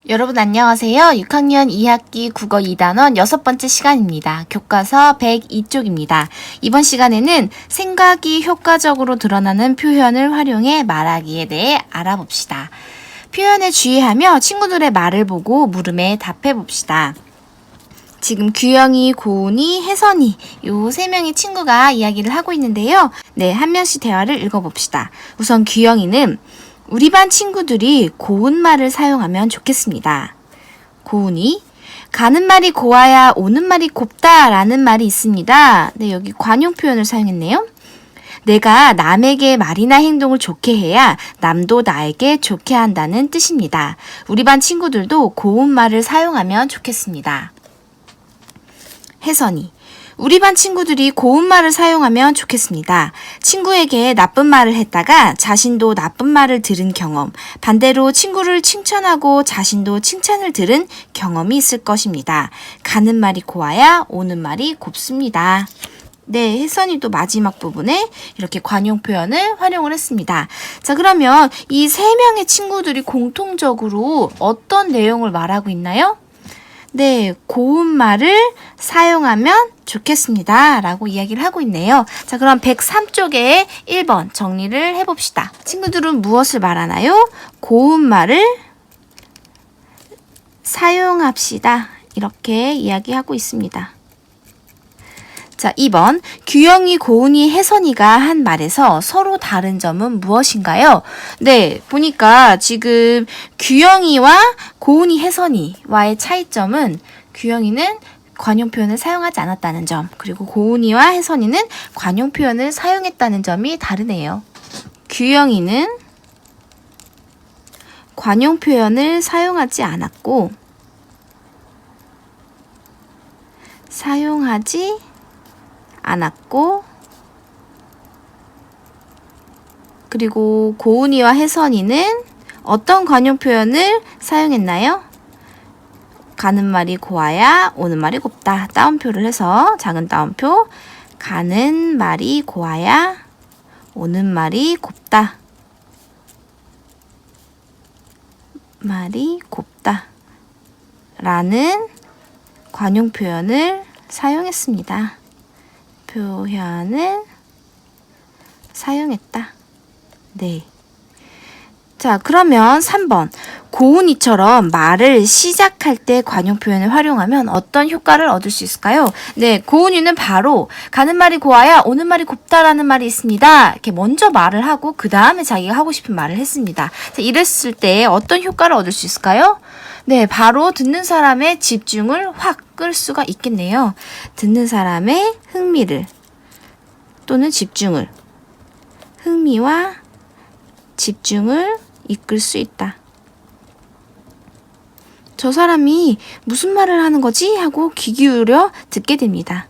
여러분 안녕하세요. 6학년 2학기 국어 2단원 6번째 시간입니다. 교과서 102쪽입니다. 이번 시간에는 생각이 효과적으로 드러나는 표현을 활용해 말하기에 대해 알아봅시다. 표현에 주의하며 친구들의 말을 보고 물음에 답해 봅시다. 지금 규영이, 고은이, 혜선이 요 3명의 친구가 이야기를 하고 있는데요. 네, 한 명씩 대화를 읽어봅시다. 우선 규영이는 우리 반 친구들이 고운 말을 사용하면 좋겠습니다. 고운이 가는 말이 고와야 오는 말이 곱다 라는 말이 있습니다. 네, 여기 관용 표현을 사용했네요. 내가 남에게 말이나 행동을 좋게 해야 남도 나에게 좋게 한다는 뜻입니다. 우리 반 친구들도 고운 말을 사용하면 좋겠습니다. 혜선이 우리 반 친구들이 고운 말을 사용하면 좋겠습니다. 친구에게 나쁜 말을 했다가 자신도 나쁜 말을 들은 경험, 반대로 친구를 칭찬하고 자신도 칭찬을 들은 경험이 있을 것입니다. 가는 말이 고와야 오는 말이 곱습니다. 네, 혜선이도 마지막 부분에 이렇게 관용 표현을 활용을 했습니다. 자, 그러면 이 3명의 친구들이 공통적으로 어떤 내용을 말하고 있나요? 네, 고운 말을 사용하면 좋겠습니다. 라고 이야기를 하고 있네요. 자, 그럼 103쪽에 1번 정리를 해봅시다. 친구들은 무엇을 말하나요? 고운 말을 사용합시다. 이렇게 이야기하고 있습니다. 자, 2번 규영이, 고은이, 혜선이가 한 말에서 서로 다른 점은 무엇인가요? 네, 보니까 지금 규영이와 고은이, 혜선이와의 차이점은 규영이는 관용 표현을 사용하지 않았다는 점, 그리고 고은이와 혜선이는 관용 표현을 사용했다는 점이 다르네요. 규영이는 관용 표현을 사용하지 않았고 그리고 고은이와 혜선이는 어떤 관용 표현을 사용했나요? 가는 말이 고와야 오는 말이 곱다. 따옴표를 해서 작은 따옴표. 가는 말이 고와야 오는 말이 곱다. 말이 곱다. 라는 관용 표현을 사용했습니다. 표현을 사용했다. 네. 자, 그러면 3번. 고은이처럼 말을 시작할 때 관용 표현을 활용하면 어떤 효과를 얻을 수 있을까요? 네, 고은이는 바로 가는 말이 고와야 오는 말이 곱다라는 말이 있습니다. 이렇게 먼저 말을 하고 그 다음에 자기가 하고 싶은 말을 했습니다. 자, 이랬을 때 어떤 효과를 얻을 수 있을까요? 네, 바로 듣는 사람의 집중을 확 끌 수가 있겠네요. 듣는 사람의 흥미를 또는 집중을, 흥미와 집중을 이끌 수 있다. 저 사람이 무슨 말을 하는 거지? 하고 귀 기울여 듣게 됩니다.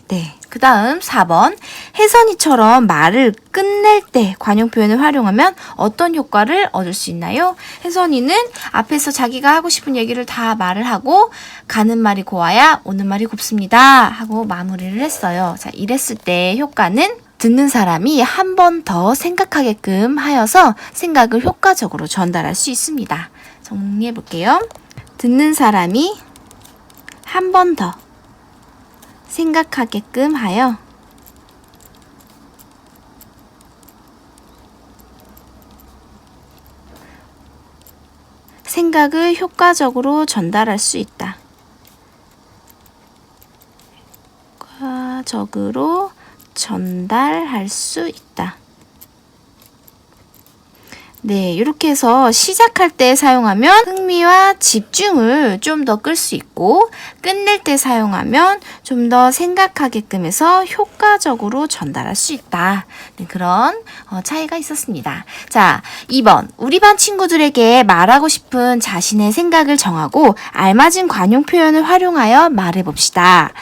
네, 그 다음 4번. 혜선이처럼 말을 끝낼 때 관용 표현을 활용하면 어떤 효과를 얻을 수 있나요? 혜선이는 앞에서 자기가 하고 싶은 얘기를 다 말을 하고 가는 말이 고와야 오는 말이 곱습니다. 하고 마무리를 했어요. 자, 이랬을 때 효과는 듣는 사람이 한 번 더 생각하게끔 하여서 생각을 효과적으로 전달할 수 있습니다. 정리해 볼게요. 듣는 사람이 한 번 더 생각하게끔 하여 생각을 효과적으로 전달할 수 있다. 효과적으로 전달할 수 있다. 네, 이렇게 해서 시작할 때 사용하면 흥미와 집중을 좀 더 끌 수 있고 끝낼 때 사용하면 좀 더 생각하게끔 해서 효과적으로 전달할 수 있다. 네, 그런 차이가 있었습니다. 자, 2번. 우리 반 친구들에게 말하고 싶은 자신의 생각을 정하고 알맞은 관용 표현을 활용하여 말해봅시다.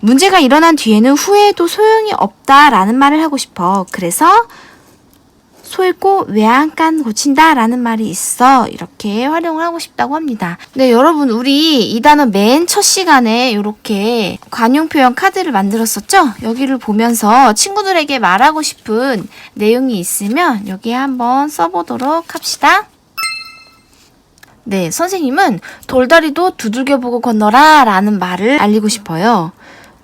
문제가 일어난 뒤에는 후회해도 소용이 없다라는 말을 하고 싶어. 그래서 소잃고 외양간 고친다 라는 말이 있어. 이렇게 활용을 하고 싶다고 합니다. 네, 여러분 우리 이 단어 맨 첫 시간에 이렇게 관용 표현 카드를 만들었었죠? 여기를 보면서 친구들에게 말하고 싶은 내용이 있으면 여기에 한번 써보도록 합시다. 네, 선생님은 돌다리도 두들겨보고 건너라 라는 말을 알리고 싶어요.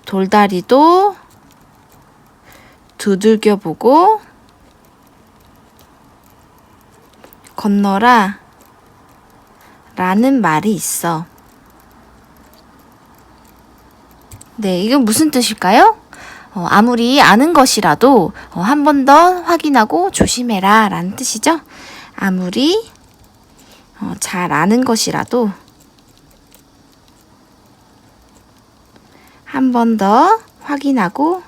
돌다리도 두들겨보고 건너라 라는 말이 있어. 네, 이건 무슨 뜻일까요? 아무리 아는 것이라도 한 번 더 확인하고 조심해라 라는 뜻이죠. 아무리 잘 아는 것이라도 한 번 더 확인하고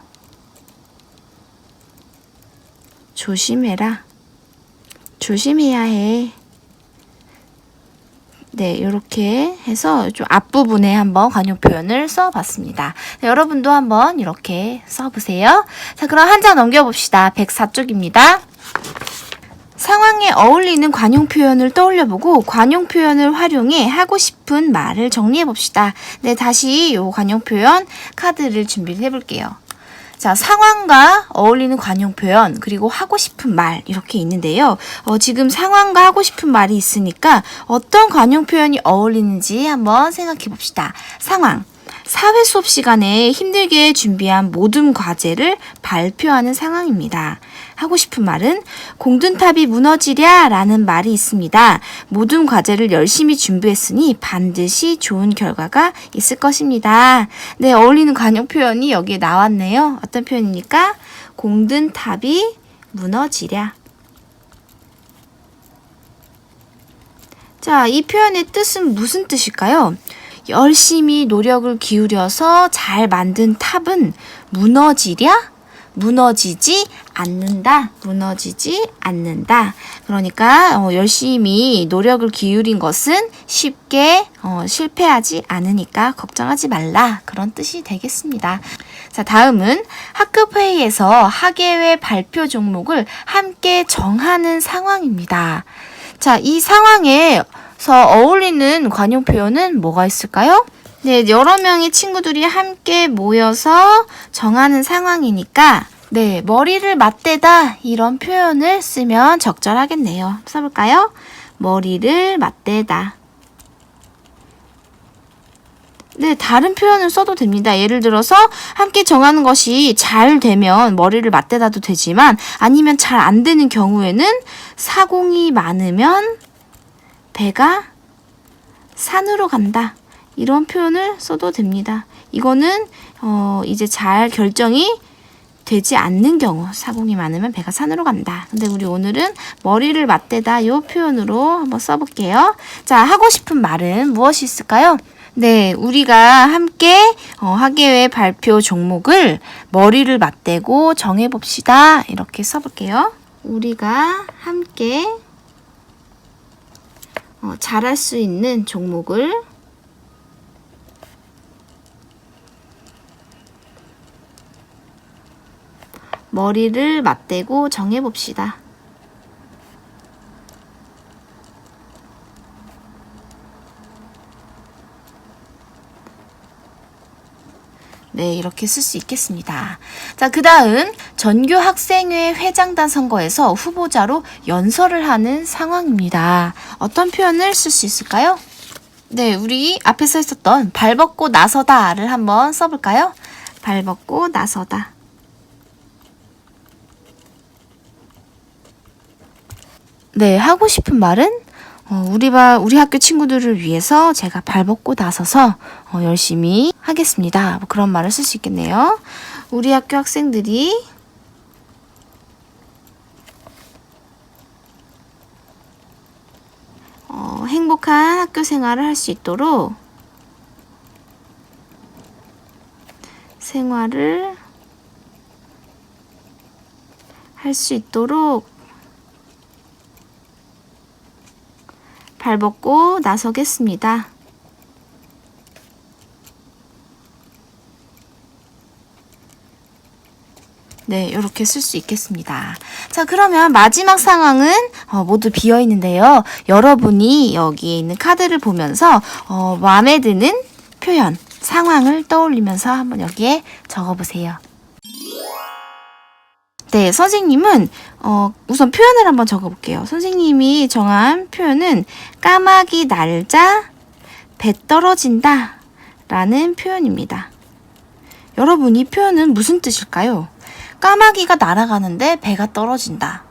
조심해라. 조심해야 해. 네, 이렇게 해서 좀 앞부분에 한번 관용 표현을 써봤습니다. 네, 여러분도 한번 이렇게 써보세요. 자, 그럼 한 장 넘겨봅시다. 104쪽입니다. 상황에 어울리는 관용 표현을 떠올려보고 관용 표현을 활용해 하고 싶은 말을 정리해봅시다. 네, 다시 이 관용 표현 카드를 준비를 해볼게요. 자, 상황과 어울리는 관용 표현, 그리고 하고 싶은 말 이렇게 있는데요. 지금 상황과 하고 싶은 말이 있으니까 어떤 관용 표현이 어울리는지 한번 생각해 봅시다. 상황. 사회 수업 시간에 힘들게 준비한 모든 과제를 발표하는 상황입니다. 하고 싶은 말은 공든탑이 무너지랴 라는 말이 있습니다. 모든 과제를 열심히 준비했으니 반드시 좋은 결과가 있을 것입니다. 네, 어울리는 관용 표현이 여기에 나왔네요. 어떤 표현입니까? 공든탑이 무너지랴. 자, 이 표현의 뜻은 무슨 뜻일까요? 열심히 노력을 기울여서 잘 만든 탑은 무너지랴? 무너지지 않는다. 무너지지 않는다. 그러니까 열심히 노력을 기울인 것은 쉽게 실패하지 않으니까 걱정하지 말라. 그런 뜻이 되겠습니다. 자, 다음은 학급 회의에서 학예회 발표 종목을 함께 정하는 상황입니다. 자, 이 상황에서 어울리는 관용 표현은 뭐가 있을까요? 네, 여러 명의 친구들이 함께 모여서 정하는 상황이니까 네, 머리를 맞대다 이런 표현을 쓰면 적절하겠네요. 써볼까요? 머리를 맞대다. 네, 다른 표현을 써도 됩니다. 예를 들어서 함께 정하는 것이 잘 되면 머리를 맞대다도 되지만 아니면 잘 안 되는 경우에는 사공이 많으면 배가 산으로 간다. 이런 표현을 써도 됩니다. 이거는 이제 잘 결정이 되지 않는 경우, 사공이 많으면 배가 산으로 간다. 근데 우리 오늘은 머리를 맞대다 이 표현으로 한번 써볼게요. 자, 하고 싶은 말은 무엇이 있을까요? 네, 우리가 함께 학예회 발표 종목을 머리를 맞대고 정해봅시다. 이렇게 써볼게요. 우리가 함께 잘할 수 있는 종목을 머리를 맞대고 정해봅시다. 네, 이렇게 쓸 수 있겠습니다. 자, 그 다음 전교학생회 회장단 선거에서 후보자로 연설을 하는 상황입니다. 어떤 표현을 쓸 수 있을까요? 네, 우리 앞에서 했었던 발벗고 나서다를 한번 써볼까요? 발벗고 나서다. 네, 하고 싶은 말은 우리 학교 친구들을 위해서 제가 발벗고 나서서 열심히 하겠습니다. 뭐 그런 말을 쓸 수 있겠네요. 우리 학교 학생들이 행복한 학교 생활을 할 수 있도록 발벗고 나서겠습니다. 네, 이렇게 쓸 수 있겠습니다. 자, 그러면 마지막 상황은 모두 비어 있는데요. 여러분이 여기에 있는 카드를 보면서 마음에 드는 표현, 상황을 떠올리면서 한번 여기에 적어보세요. 네, 선생님은 우선 표현을 한번 적어볼게요. 선생님이 정한 표현은 까마귀 날자 배 떨어진다 라는 표현입니다. 여러분, 이 표현은 무슨 뜻일까요? 까마귀가 날아가는데 배가 떨어진다.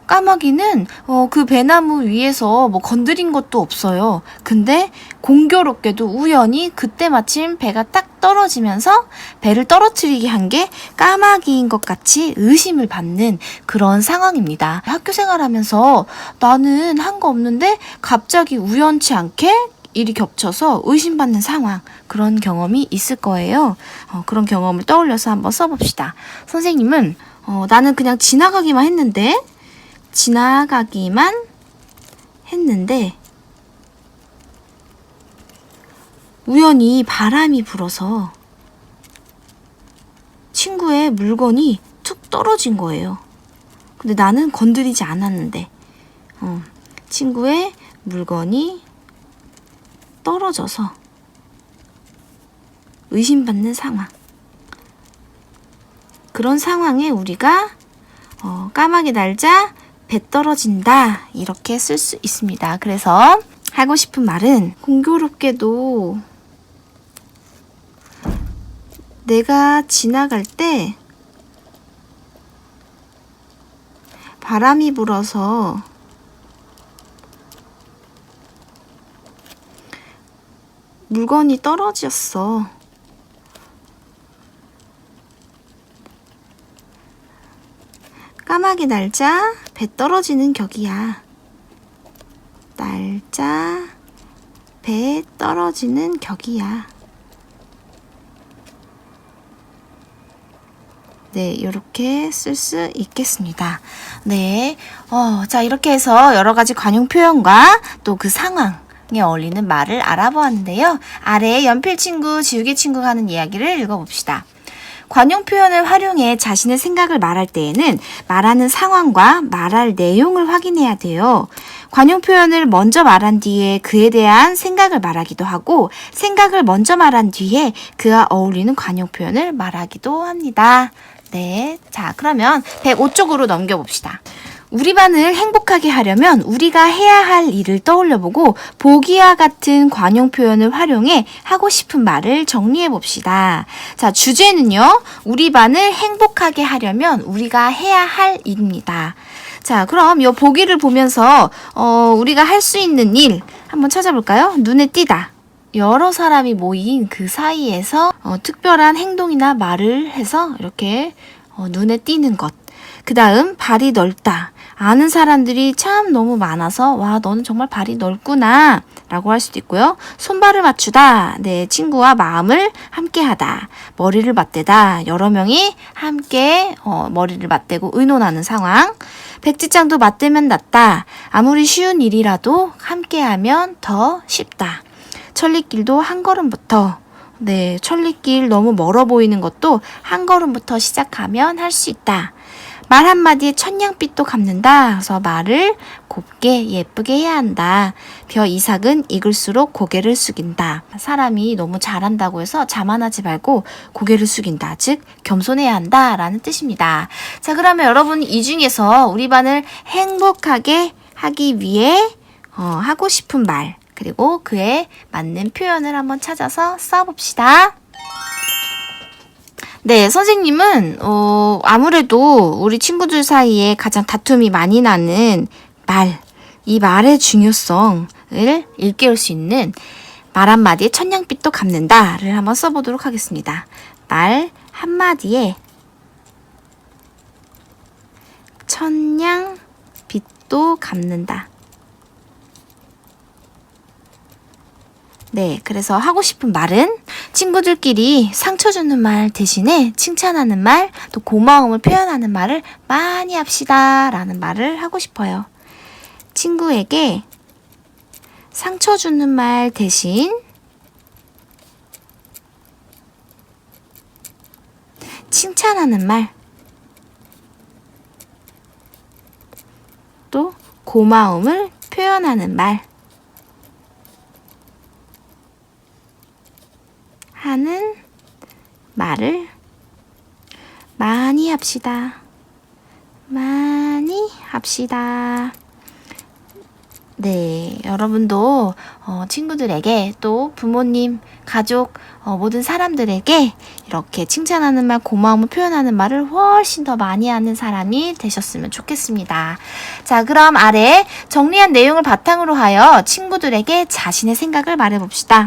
까마귀는 그 배나무 위에서 뭐 건드린 것도 없어요. 근데 공교롭게도 우연히 그때 마침 배가 딱 떨어지면서 배를 떨어뜨리게 한 게 까마귀인 것 같이 의심을 받는 그런 상황입니다. 학교 생활하면서 나는 한 거 없는데 갑자기 우연치 않게 일이 겹쳐서 의심받는 상황, 그런 경험이 있을 거예요. 그런 경험을 떠올려서 한번 써봅시다. 선생님은 나는 그냥 지나가기만 했는데 우연히 바람이 불어서 친구의 물건이 툭 떨어진 거예요. 근데 나는 건드리지 않았는데 친구의 물건이 떨어져서 의심받는 상황. 그런 상황에 우리가 까마귀 날자 배 떨어진다 이렇게 쓸 수 있습니다. 그래서 하고 싶은 말은 공교롭게도 내가 지나갈 때 바람이 불어서 물건이 떨어졌어. 까마귀 날자 배 떨어지는 격이야. 날자 배 떨어지는 격이야. 네, 이렇게 쓸 수 있겠습니다. 네, 자, 이렇게 해서 여러 가지 관용 표현과 또 그 상황 에 어울리는 말을 알아보았는데요. 아래에 연필 친구, 지우개 친구가 하는 이야기를 읽어봅시다. 관용 표현을 활용해 자신의 생각을 말할 때에는 말하는 상황과 말할 내용을 확인해야 돼요. 관용 표현을 먼저 말한 뒤에 그에 대한 생각을 말하기도 하고 생각을 먼저 말한 뒤에 그와 어울리는 관용 표현을 말하기도 합니다. 네, 자, 그러면 105쪽으로 넘겨봅시다. 우리 반을 행복하게 하려면 우리가 해야 할 일을 떠올려보고 보기와 같은 관용 표현을 활용해 하고 싶은 말을 정리해 봅시다. 자, 주제는요. 우리 반을 행복하게 하려면 우리가 해야 할 일입니다. 자, 그럼 이 보기를 보면서 우리가 할 수 있는 일 한번 찾아볼까요? 눈에 띄다. 여러 사람이 모인 그 사이에서 특별한 행동이나 말을 해서 이렇게 눈에 띄는 것. 그 다음 발이 넓다. 아는 사람들이 참 너무 많아서 와 너는 정말 발이 넓구나 라고 할 수도 있고요. 손발을 맞추다. 내 친구와 마음을 함께하다. 머리를 맞대다. 여러 명이 함께 머리를 맞대고 의논하는 상황. 백지장도 맞대면 낫다. 아무리 쉬운 일이라도 함께하면 더 쉽다. 천리길도 한 걸음부터. 네, 천리길 너무 멀어 보이는 것도 한 걸음부터 시작하면 할 수 있다. 말 한마디에 천냥빚도 갚는다. 그래서 말을 곱게 예쁘게 해야 한다. 벼 이삭은 익을수록 고개를 숙인다. 사람이 너무 잘한다고 해서 자만하지 말고 고개를 숙인다. 즉 겸손해야 한다 라는 뜻입니다. 자, 그러면 여러분 이 중에서 우리 반을 행복하게 하기 위해 하고 싶은 말 그리고 그에 맞는 표현을 한번 찾아서 써봅시다. 네, 선생님은 아무래도 우리 친구들 사이에 가장 다툼이 많이 나는 말, 이 말의 중요성을 일깨울 수 있는 말 한마디에 천냥빚도 갚는다를 한번 써보도록 하겠습니다. 말 한마디에 천냥빚도 갚는다. 네, 그래서 하고 싶은 말은 친구들끼리 상처 주는 말 대신에 칭찬하는 말, 또 고마움을 표현하는 말을 많이 합시다 라는 말을 하고 싶어요. 친구에게 상처 주는 말 대신 칭찬하는 말, 또 고마움을 표현하는 말 하는 말을 많이 합시다. 많이 합시다. 네, 여러분도 친구들에게 또 부모님, 가족, 모든 사람들에게 이렇게 칭찬하는 말, 고마움을 표현하는 말을 훨씬 더 많이 하는 사람이 되셨으면 좋겠습니다. 자, 그럼 아래 정리한 내용을 바탕으로 하여 친구들에게 자신의 생각을 말해봅시다.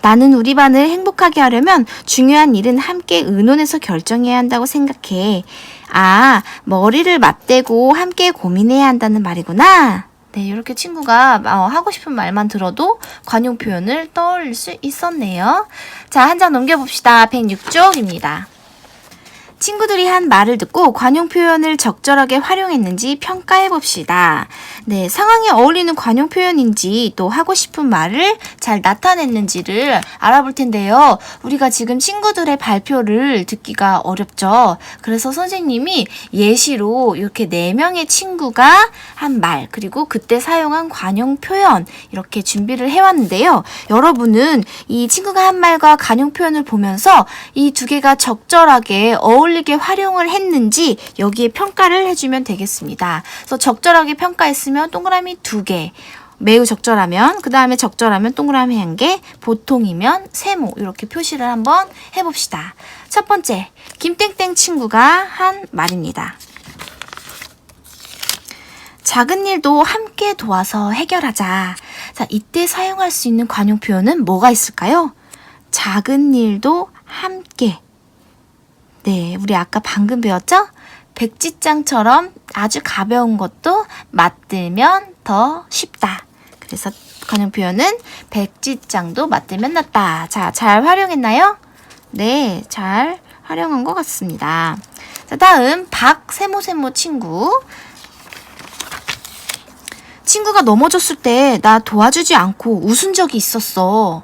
나는 우리 반을 행복하게 하려면 중요한 일은 함께 의논해서 결정해야 한다고 생각해. 아, 머리를 맞대고 함께 고민해야 한다는 말이구나. 네, 이렇게 친구가 하고 싶은 말만 들어도 관용 표현을 떠올릴 수 있었네요. 자, 한 장 넘겨봅시다. 106쪽입니다. 친구들이 한 말을 듣고 관용 표현을 적절하게 활용했는지 평가해 봅시다. 네, 상황에 어울리는 관용 표현인지 또 하고 싶은 말을 잘 나타냈는지를 알아볼 텐데요. 우리가 지금 친구들의 발표를 듣기가 어렵죠. 그래서 선생님이 예시로 이렇게 4명의 친구가 한 말, 그리고 그때 사용한 관용 표현 이렇게 준비를 해왔는데요. 여러분은 이 친구가 한 말과 관용 표현을 보면서 이 두 개가 적절하게 어울리게 활용을 했는지 여기에 평가를 해주면 되겠습니다. 그래서 적절하게 평가했으면 동그라미 2개, 매우 적절하면, 그 다음에 적절하면 동그라미 1개, 보통이면 세모 이렇게 표시를 한번 해봅시다. 첫 번째, 김땡땡 친구가 한 말입니다. 작은 일도 함께 도와서 해결하자. 자, 이때 사용할 수 있는 관용 표현은 뭐가 있을까요? 작은 일도 함께. 네, 우리 아까 방금 배웠죠? 백지장처럼 아주 가벼운 것도 맞들면 더 쉽다. 그래서 관용 표현은 백지장도 맞들면 낫다. 자, 잘 활용했나요? 네, 잘 활용한 것 같습니다. 자, 다음 박세모세모 친구. 친구가 넘어졌을 때 나 도와주지 않고 웃은 적이 있었어.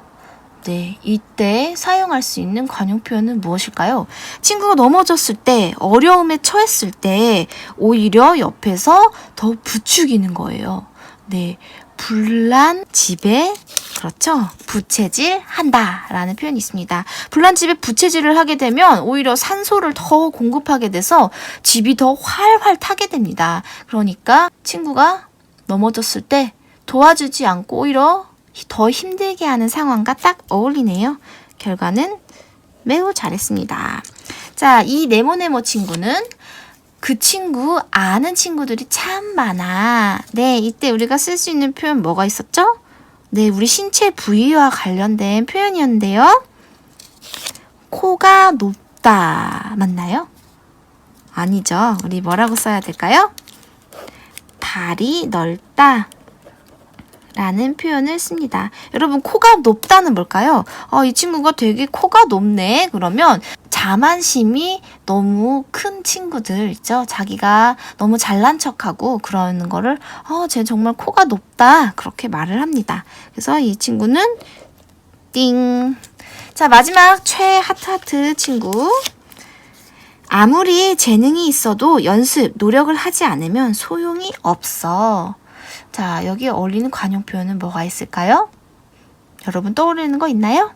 네, 이때 사용할 수 있는 관용 표현은 무엇일까요? 친구가 넘어졌을 때, 어려움에 처했을 때 오히려 옆에서 더 부추기는 거예요. 네, 불난 집에, 그렇죠? 부채질 한다 라는 표현이 있습니다. 불난 집에 부채질을 하게 되면 오히려 산소를 더 공급하게 돼서 집이 더 활활 타게 됩니다. 그러니까 친구가 넘어졌을 때 도와주지 않고 오히려 더 힘들게 하는 상황과 딱 어울리네요. 결과는 매우 잘했습니다. 자, 이 네모네모 친구는 그 친구 아는 친구들이 참 많아. 네, 이때 우리가 쓸 수 있는 표현 뭐가 있었죠? 네, 우리 신체 부위와 관련된 표현이었는데요. 코가 높다. 맞나요? 아니죠. 우리 뭐라고 써야 될까요? 발이 넓다. 라는 표현을 씁니다. 여러분, 코가 높다는 뭘까요? 이 친구가 되게 코가 높네. 그러면 자만심이 너무 큰 친구들 있죠? 자기가 너무 잘난 척하고 그러는 거를 쟤 정말 코가 높다. 그렇게 말을 합니다. 그래서 이 친구는 띵. 자, 마지막 최하트하트 친구. 아무리 재능이 있어도 연습, 노력을 하지 않으면 소용이 없어. 자, 여기에 어울리는 관용 표현은 뭐가 있을까요? 여러분 떠오르는 거 있나요?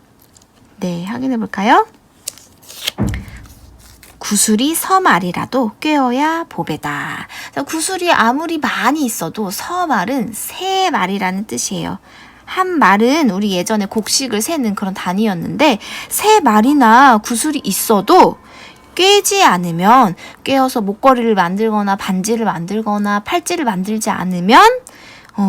네, 확인해 볼까요? 구슬이 서말이라도 꿰어야 보배다. 자, 구슬이 아무리 많이 있어도 서말은 세 말이라는 뜻이에요. 한 말은 우리 예전에 곡식을 세는 그런 단위였는데 세 말이나 구슬이 있어도 꿰지 않으면, 꿰어서 목걸이를 만들거나 반지를 만들거나 팔찌를 만들지 않으면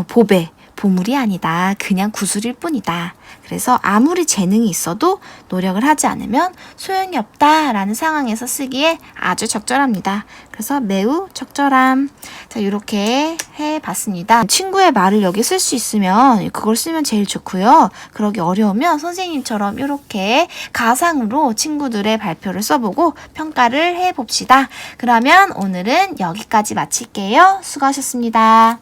보배, 보물이 아니다. 그냥 구슬일 뿐이다. 그래서 아무리 재능이 있어도 노력을 하지 않으면 소용이 없다라는 상황에서 쓰기에 아주 적절합니다. 그래서 매우 적절함. 자, 이렇게 해봤습니다. 친구의 말을 여기 쓸 수 있으면 그걸 쓰면 제일 좋고요. 그러기 어려우면 선생님처럼 이렇게 가상으로 친구들의 발표를 써보고 평가를 해봅시다. 그러면 오늘은 여기까지 마칠게요. 수고하셨습니다.